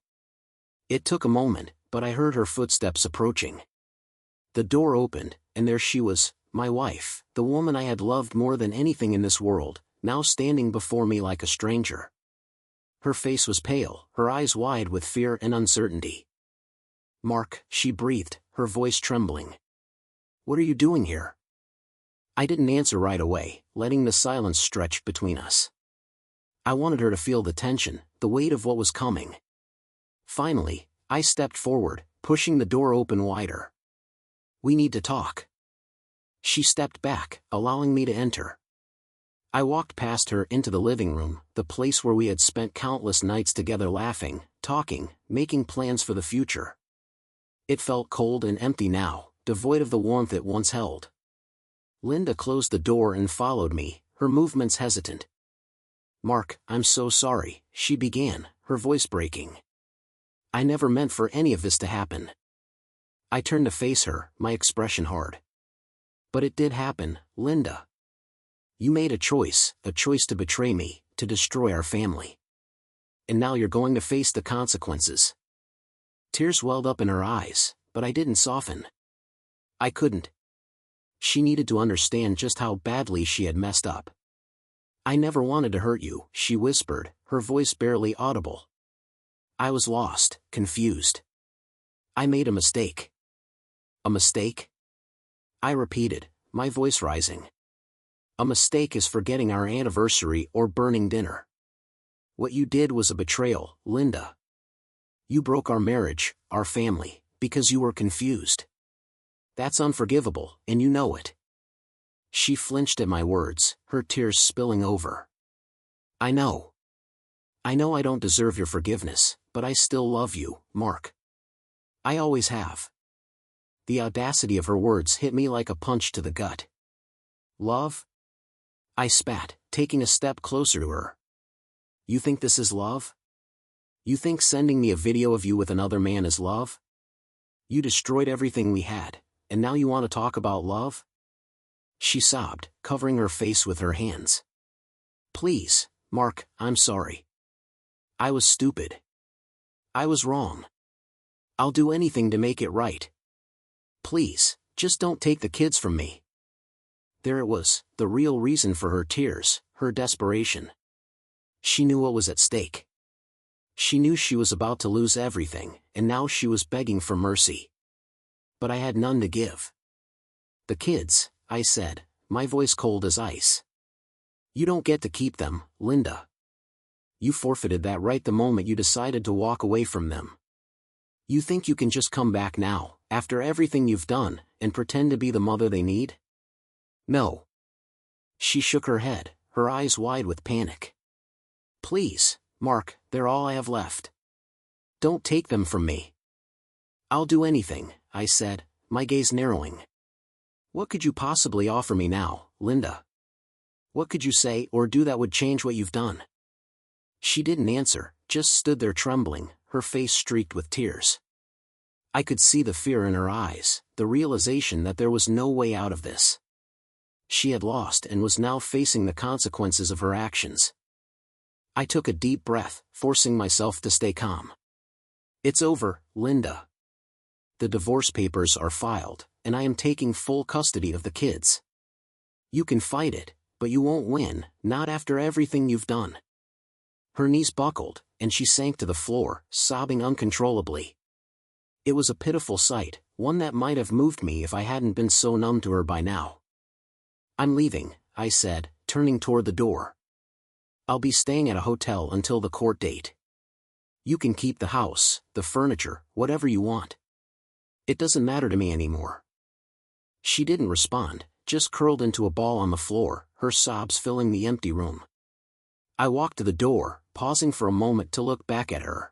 It took a moment, but I heard her footsteps approaching. The door opened, and there she was, my wife, the woman I had loved more than anything in this world, now standing before me like a stranger. Her face was pale, her eyes wide with fear and uncertainty. "Mark," she breathed, her voice trembling. "What are you doing here?" I didn't answer right away, letting the silence stretch between us. I wanted her to feel the tension, the weight of what was coming. Finally, I stepped forward, pushing the door open wider. "We need to talk." She stepped back, allowing me to enter. I walked past her into the living room, the place where we had spent countless nights together laughing, talking, making plans for the future. It felt cold and empty now, devoid of the warmth it once held. Linda closed the door and followed me, her movements hesitant. "Mark, I'm so sorry," she began, her voice breaking. "I never meant for any of this to happen." I turned to face her, my expression hard. "But it did happen, Linda. You made a choice to betray me, to destroy our family. And now you're going to face the consequences." Tears welled up in her eyes, but I didn't soften. I couldn't. She needed to understand just how badly she had messed up. "I never wanted to hurt you," she whispered, her voice barely audible. I was lost, confused. "I made a mistake." "A mistake?" I repeated, my voice rising. "A mistake is forgetting our anniversary or burning dinner. What you did was a betrayal, Linda. You broke our marriage, our family, because you were confused. That's unforgivable, and you know it." She flinched at my words, her tears spilling over. I know I don't deserve your forgiveness, but I still love you, Mark. I always have." The audacity of her words hit me like a punch to the gut. Love? I spat, taking a step closer to her. You think this is love? You think sending me a video of you with another man is love? You destroyed everything we had, and now you want to talk about love? She sobbed, covering her face with her hands. Please, Mark, I'm sorry. I was stupid. I was wrong. I'll do anything to make it right. Please, just don't take the kids from me. There it was, the real reason for her tears, her desperation. She knew what was at stake. She knew she was about to lose everything, and now she was begging for mercy. But I had none to give. The kids, I said, my voice cold as ice. You don't get to keep them, Linda. You forfeited that right the moment you decided to walk away from them. You think you can just come back now, after everything you've done, and pretend to be the mother they need? No. She shook her head, her eyes wide with panic. Please, Mark, they're all I have left. Don't take them from me. I'll do anything, I said, my gaze narrowing. What could you possibly offer me now, Linda? What could you say or do that would change what you've done? She didn't answer, just stood there trembling, her face streaked with tears. I could see the fear in her eyes, the realization that there was no way out of this. She had lost and was now facing the consequences of her actions. I took a deep breath, forcing myself to stay calm. It's over, Linda. The divorce papers are filed, and I am taking full custody of the kids. You can fight it, but you won't win, not after everything you've done. Her knees buckled, and she sank to the floor, sobbing uncontrollably. It was a pitiful sight, one that might have moved me if I hadn't been so numb to her by now. I'm leaving, I said, turning toward the door. I'll be staying at a hotel until the court date. You can keep the house, the furniture, whatever you want. It doesn't matter to me anymore. She didn't respond, just curled into a ball on the floor, her sobs filling the empty room. I walked to the door, pausing for a moment to look back at her.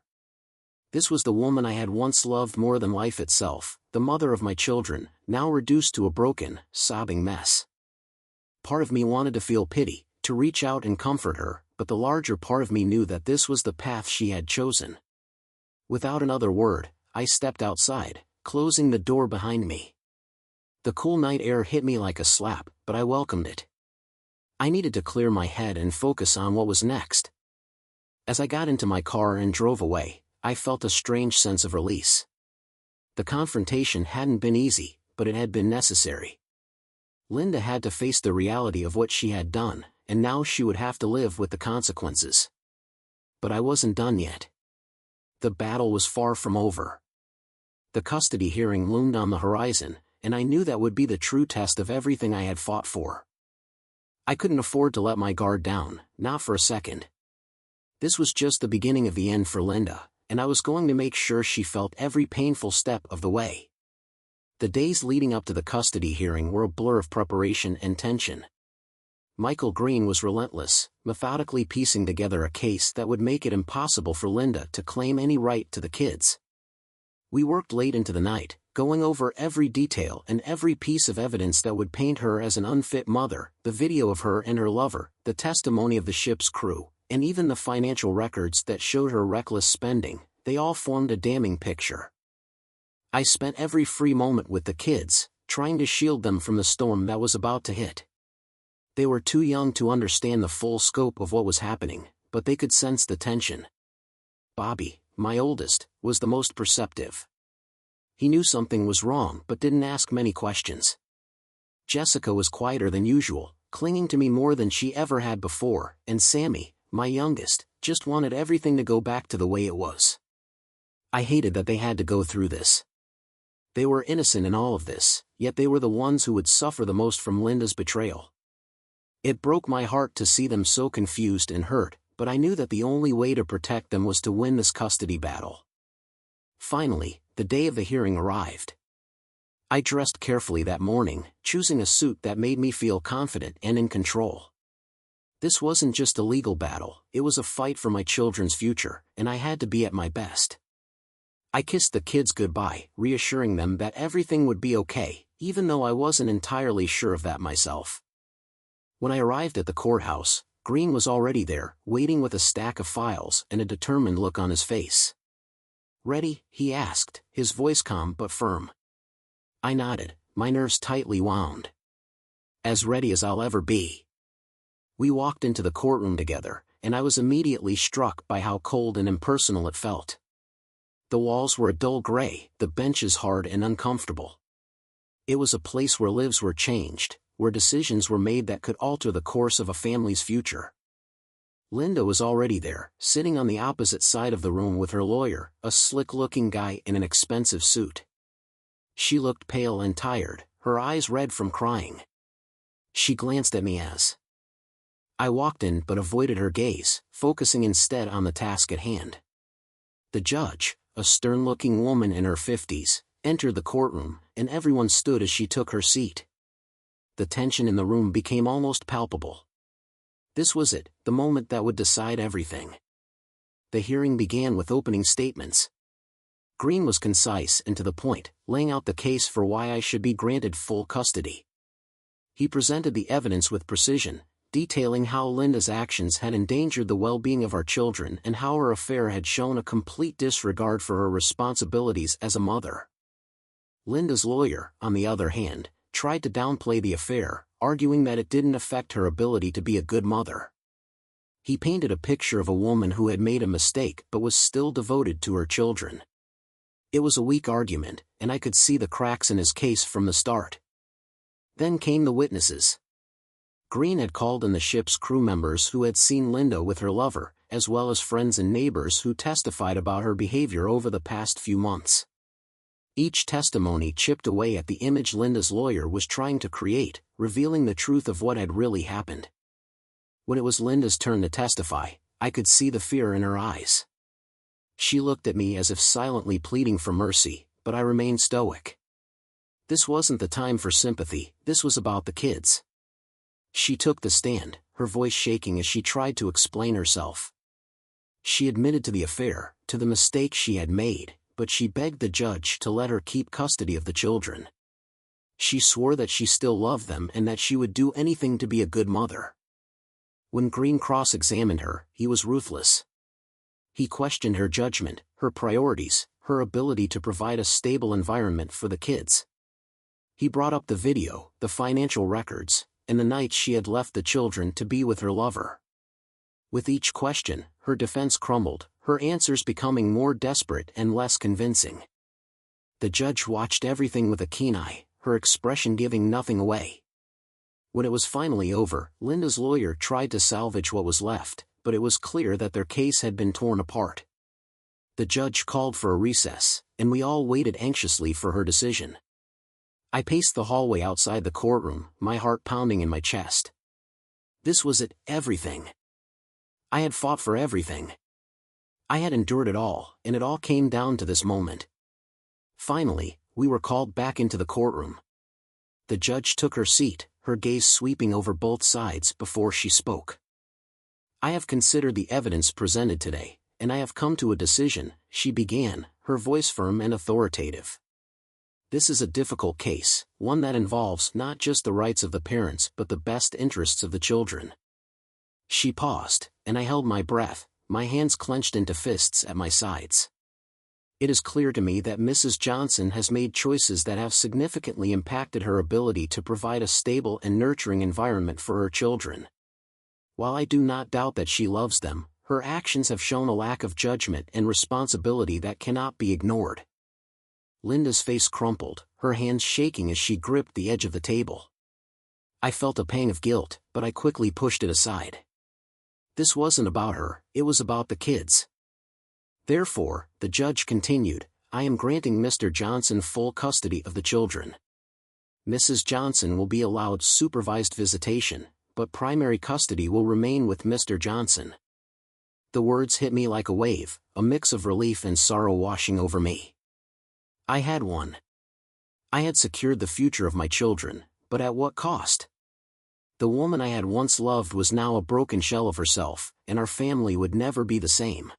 This was the woman I had once loved more than life itself, the mother of my children, now reduced to a broken, sobbing mess. Part of me wanted to feel pity, to reach out and comfort her, but the larger part of me knew that this was the path she had chosen. Without another word, I stepped outside, closing the door behind me. The cool night air hit me like a slap, but I welcomed it. I needed to clear my head and focus on what was next. As I got into my car and drove away, I felt a strange sense of release. The confrontation hadn't been easy, but it had been necessary. Linda had to face the reality of what she had done, and now she would have to live with the consequences. But I wasn't done yet. The battle was far from over. The custody hearing loomed on the horizon, and I knew that would be the true test of everything I had fought for. I couldn't afford to let my guard down, not for a second. This was just the beginning of the end for Linda, and I was going to make sure she felt every painful step of the way. The days leading up to the custody hearing were a blur of preparation and tension. Michael Green was relentless, methodically piecing together a case that would make it impossible for Linda to claim any right to the kids. We worked late into the night, going over every detail and every piece of evidence that would paint her as an unfit mother, the video of her and her lover, the testimony of the ship's crew, and even the financial records that showed her reckless spending. They all formed a damning picture. I spent every free moment with the kids, trying to shield them from the storm that was about to hit. They were too young to understand the full scope of what was happening, but they could sense the tension. Bobby, my oldest, was the most perceptive. He knew something was wrong but didn't ask many questions. Jessica was quieter than usual, clinging to me more than she ever had before, and Sammy, my youngest, just wanted everything to go back to the way it was. I hated that they had to go through this. They were innocent in all of this, yet they were the ones who would suffer the most from Linda's betrayal. It broke my heart to see them so confused and hurt, but I knew that the only way to protect them was to win this custody battle. Finally, the day of the hearing arrived. I dressed carefully that morning, choosing a suit that made me feel confident and in control. This wasn't just a legal battle, it was a fight for my children's future, and I had to be at my best. I kissed the kids goodbye, reassuring them that everything would be okay, even though I wasn't entirely sure of that myself. When I arrived at the courthouse, Green was already there, waiting with a stack of files and a determined look on his face. "Ready?" he asked, his voice calm but firm. I nodded, my nerves tightly wound. "As ready as I'll ever be." We walked into the courtroom together, and I was immediately struck by how cold and impersonal it felt. The walls were a dull gray, the benches hard and uncomfortable. It was a place where lives were changed, where decisions were made that could alter the course of a family's future. Linda was already there, sitting on the opposite side of the room with her lawyer, a slick-looking guy in an expensive suit. She looked pale and tired, her eyes red from crying. She glanced at me as I walked in but avoided her gaze, focusing instead on the task at hand. The judge, a stern-looking woman in her 50s, entered the courtroom, and everyone stood as she took her seat. The tension in the room became almost palpable. This was it, the moment that would decide everything. The hearing began with opening statements. Green was concise and to the point, laying out the case for why I should be granted full custody. He presented the evidence with precision, detailing how Linda's actions had endangered the well-being of our children and how her affair had shown a complete disregard for her responsibilities as a mother. Linda's lawyer, on the other hand, tried to downplay the affair, arguing that it didn't affect her ability to be a good mother. He painted a picture of a woman who had made a mistake but was still devoted to her children. It was a weak argument, and I could see the cracks in his case from the start. Then came the witnesses. Green had called in the ship's crew members who had seen Linda with her lover, as well as friends and neighbors who testified about her behavior over the past few months. Each testimony chipped away at the image Linda's lawyer was trying to create, revealing the truth of what had really happened. When it was Linda's turn to testify, I could see the fear in her eyes. She looked at me as if silently pleading for mercy, but I remained stoic. This wasn't the time for sympathy, this was about the kids. She took the stand, her voice shaking as she tried to explain herself. She admitted to the affair, to the mistake she had made, but she begged the judge to let her keep custody of the children. She swore that she still loved them and that she would do anything to be a good mother. When Green cross-examined her, he was ruthless. He questioned her judgment, her priorities, her ability to provide a stable environment for the kids. He brought up the video, the financial records, and the night she had left the children to be with her lover. With each question, her defense crumbled, her answers becoming more desperate and less convincing. The judge watched everything with a keen eye, her expression giving nothing away. When it was finally over, Linda's lawyer tried to salvage what was left, but it was clear that their case had been torn apart. The judge called for a recess, and we all waited anxiously for her decision. I paced the hallway outside the courtroom, my heart pounding in my chest. This was it, everything. I had fought for everything. I had endured it all, and it all came down to this moment. Finally, we were called back into the courtroom. The judge took her seat, her gaze sweeping over both sides before she spoke. "I have considered the evidence presented today, and I have come to a decision," she began, her voice firm and authoritative. "This is a difficult case, one that involves not just the rights of the parents but the best interests of the children." She paused, and I held my breath, my hands clenched into fists at my sides. It is clear to me that Mrs. Johnson has made choices that have significantly impacted her ability to provide a stable and nurturing environment for her children. While I do not doubt that she loves them, her actions have shown a lack of judgment and responsibility that cannot be ignored. Linda's face crumpled, her hands shaking as she gripped the edge of the table. I felt a pang of guilt, but I quickly pushed it aside. This wasn't about her, it was about the kids. Therefore, the judge continued, "I am granting Mr. Johnson full custody of the children. Mrs. Johnson will be allowed supervised visitation, but primary custody will remain with Mr. Johnson." The words hit me like a wave, a mix of relief and sorrow washing over me. I had won. I had secured the future of my children, but at what cost? The woman I had once loved was now a broken shell of herself, and our family would never be the same.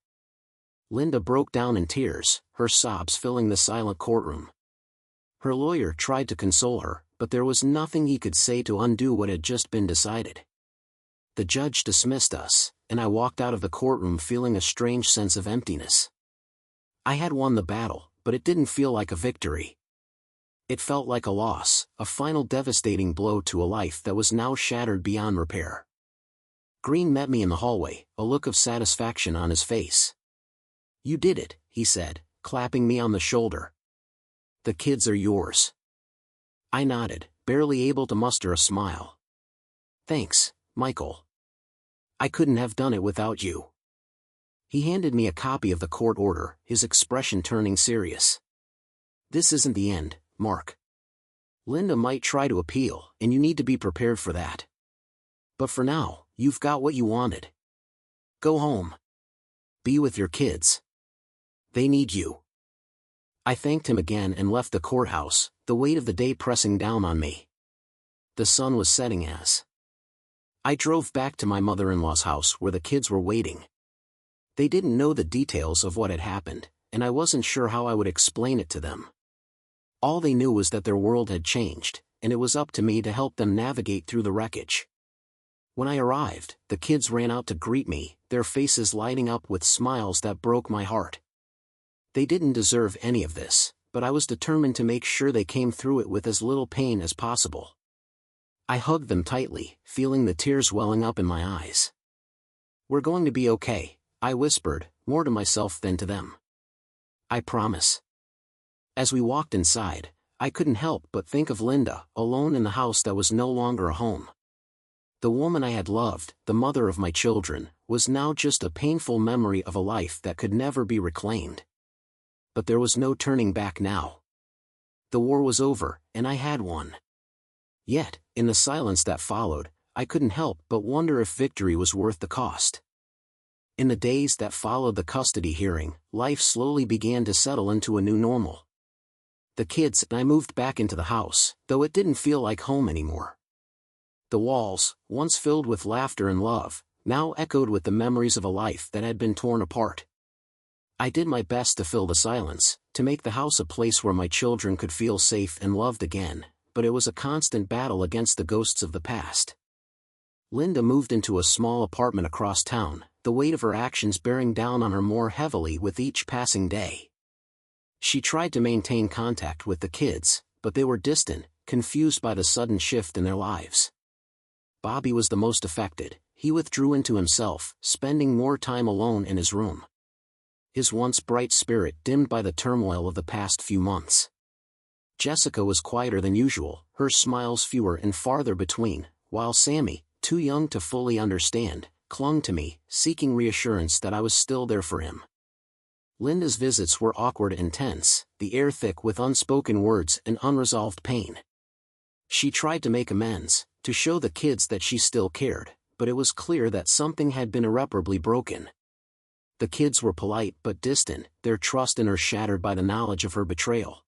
Linda broke down in tears, her sobs filling the silent courtroom. Her lawyer tried to console her, but there was nothing he could say to undo what had just been decided. The judge dismissed us, and I walked out of the courtroom feeling a strange sense of emptiness. I had won the battle, but it didn't feel like a victory. It felt like a loss, a final devastating blow to a life that was now shattered beyond repair. Green met me in the hallway, a look of satisfaction on his face. "You did it," he said, clapping me on the shoulder. "The kids are yours." I nodded, barely able to muster a smile. "Thanks, Michael. I couldn't have done it without you." He handed me a copy of the court order, his expression turning serious. "This isn't the end, Mark. Linda might try to appeal, and you need to be prepared for that. But for now, you've got what you wanted. Go home. Be with your kids. They need you." I thanked him again and left the courthouse, the weight of the day pressing down on me. The sun was setting as I drove back to my mother-in-law's house where the kids were waiting. They didn't know the details of what had happened, and I wasn't sure how I would explain it to them. All they knew was that their world had changed, and it was up to me to help them navigate through the wreckage. When I arrived, the kids ran out to greet me, their faces lighting up with smiles that broke my heart. They didn't deserve any of this, but I was determined to make sure they came through it with as little pain as possible. I hugged them tightly, feeling the tears welling up in my eyes. "We're going to be okay," I whispered, more to myself than to them. "I promise." As we walked inside, I couldn't help but think of Linda, alone in the house that was no longer a home. The woman I had loved, the mother of my children, was now just a painful memory of a life that could never be reclaimed. But there was no turning back now. The war was over, and I had won. Yet, in the silence that followed, I couldn't help but wonder if victory was worth the cost. In the days that followed the custody hearing, life slowly began to settle into a new normal. The kids and I moved back into the house, though it didn't feel like home anymore. The walls, once filled with laughter and love, now echoed with the memories of a life that had been torn apart. I did my best to fill the silence, to make the house a place where my children could feel safe and loved again, but it was a constant battle against the ghosts of the past. Linda moved into a small apartment across town, the weight of her actions bearing down on her more heavily with each passing day. She tried to maintain contact with the kids, but they were distant, confused by the sudden shift in their lives. Bobby was the most affected. He withdrew into himself, spending more time alone in his room. His once bright spirit dimmed by the turmoil of the past few months. Jessica was quieter than usual, her smiles fewer and farther between, while Sammy, too young to fully understand, clung to me, seeking reassurance that I was still there for him. Linda's visits were awkward and tense, the air thick with unspoken words and unresolved pain. She tried to make amends, to show the kids that she still cared, but it was clear that something had been irreparably broken. The kids were polite but distant, their trust in her shattered by the knowledge of her betrayal.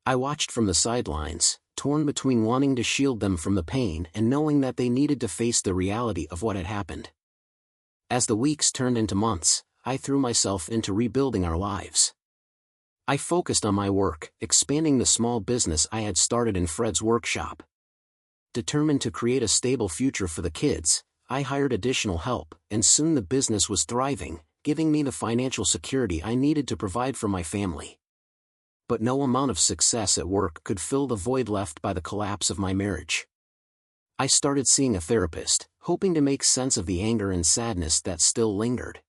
I watched from the sidelines, torn between wanting to shield them from the pain and knowing that they needed to face the reality of what had happened. As the weeks turned into months, I threw myself into rebuilding our lives. I focused on my work, expanding the small business I had started in Fred's workshop. Determined to create a stable future for the kids, I hired additional help, and soon the business was thriving, giving me the financial security I needed to provide for my family. But no amount of success at work could fill the void left by the collapse of my marriage. I started seeing a therapist, hoping to make sense of the anger and sadness that still lingered.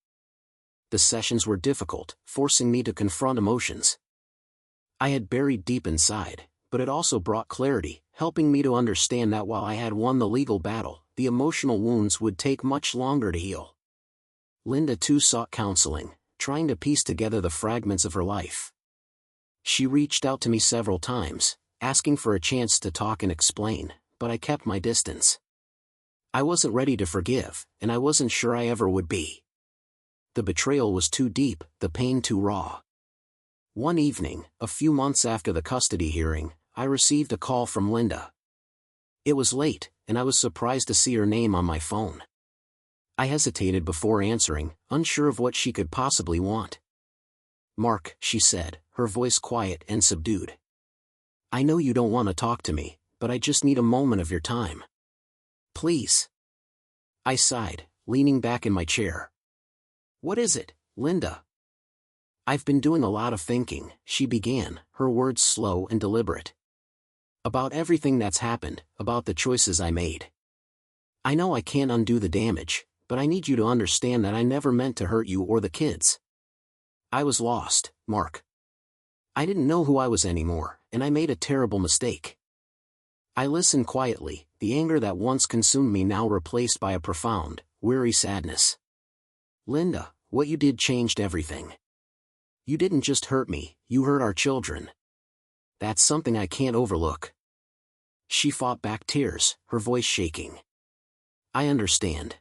The sessions were difficult, forcing me to confront emotions I had buried deep inside, but it also brought clarity, helping me to understand that while I had won the legal battle, the emotional wounds would take much longer to heal. Linda too sought counseling, trying to piece together the fragments of her life. She reached out to me several times, asking for a chance to talk and explain, but I kept my distance. I wasn't ready to forgive, and I wasn't sure I ever would be. The betrayal was too deep, the pain too raw. One evening, a few months after the custody hearing, I received a call from Linda. It was late, and I was surprised to see her name on my phone. I hesitated before answering, unsure of what she could possibly want. "Mark," she said, her voice quiet and subdued. "I know you don't want to talk to me, but I just need a moment of your time. Please." I sighed, leaning back in my chair. "What is it, Linda?" "I've been doing a lot of thinking," she began, her words slow and deliberate. "About everything that's happened, about the choices I made. I know I can't undo the damage, but I need you to understand that I never meant to hurt you or the kids. I was lost, Mark. I didn't know who I was anymore, and I made a terrible mistake." I listened quietly, the anger that once consumed me now replaced by a profound, weary sadness. "Linda, what you did changed everything. You didn't just hurt me, you hurt our children. That's something I can't overlook." She fought back tears, her voice shaking. "I understand.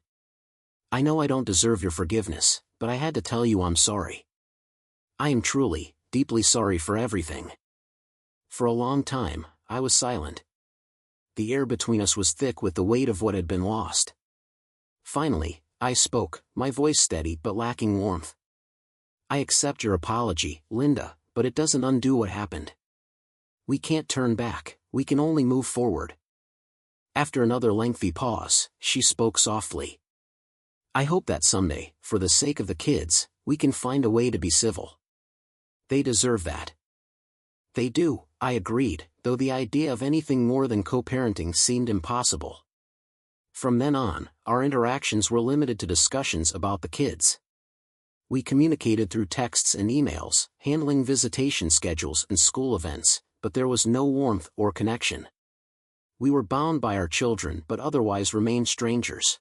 I know I don't deserve your forgiveness, but I had to tell you I'm sorry. I am truly, deeply sorry for everything." For a long time, I was silent. The air between us was thick with the weight of what had been lost. Finally, I spoke, my voice steady but lacking warmth. "I accept your apology, Linda, but it doesn't undo what happened. We can't turn back, we can only move forward." After another lengthy pause, she spoke softly. "I hope that someday, for the sake of the kids, we can find a way to be civil. They deserve that." "They do," I agreed, though the idea of anything more than co-parenting seemed impossible. From then on, our interactions were limited to discussions about the kids. We communicated through texts and emails, handling visitation schedules and school events, but there was no warmth or connection. We were bound by our children but otherwise remained strangers.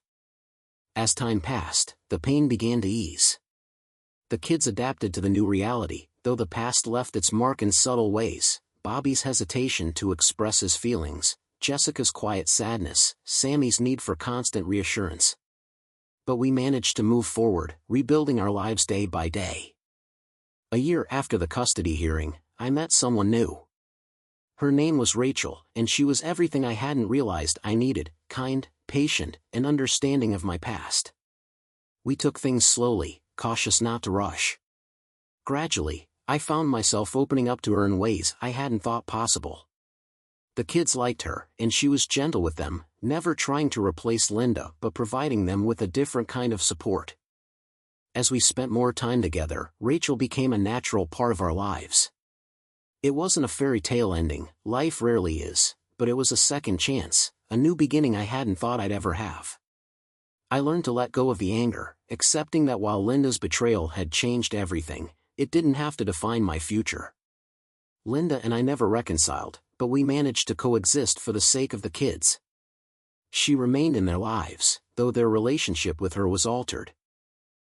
As time passed, the pain began to ease. The kids adapted to the new reality, though the past left its mark in subtle ways: Bobby's hesitation to express his feelings, Jessica's quiet sadness, Sammy's need for constant reassurance. But we managed to move forward, rebuilding our lives day by day. A year after the custody hearing, I met someone new. Her name was Rachel, and she was everything I hadn't realized I needed: kind, patient, and understanding of my past. We took things slowly, cautious not to rush. Gradually, I found myself opening up to her in ways I hadn't thought possible. The kids liked her, and she was gentle with them, never trying to replace Linda but providing them with a different kind of support. As we spent more time together, Rachel became a natural part of our lives. It wasn't a fairy tale ending, life rarely is, but it was a second chance, a new beginning I hadn't thought I'd ever have. I learned to let go of the anger, accepting that while Linda's betrayal had changed everything, it didn't have to define my future. Linda and I never reconciled, but we managed to coexist for the sake of the kids. She remained in their lives, though their relationship with her was altered.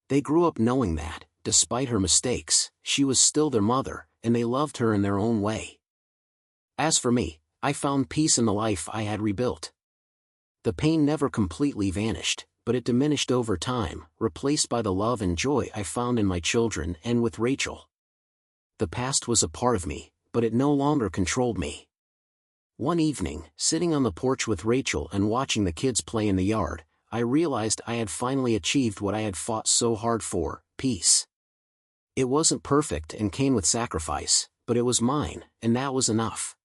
They grew up knowing that, despite her mistakes, she was still their mother, and they loved her in their own way. As for me, I found peace in the life I had rebuilt. The pain never completely vanished, but it diminished over time, replaced by the love and joy I found in my children and with Rachel. The past was a part of me, but it no longer controlled me. One evening, sitting on the porch with Rachel and watching the kids play in the yard, I realized I had finally achieved what I had fought so hard for: peace. It wasn't perfect and came with sacrifice, but it was mine, and that was enough.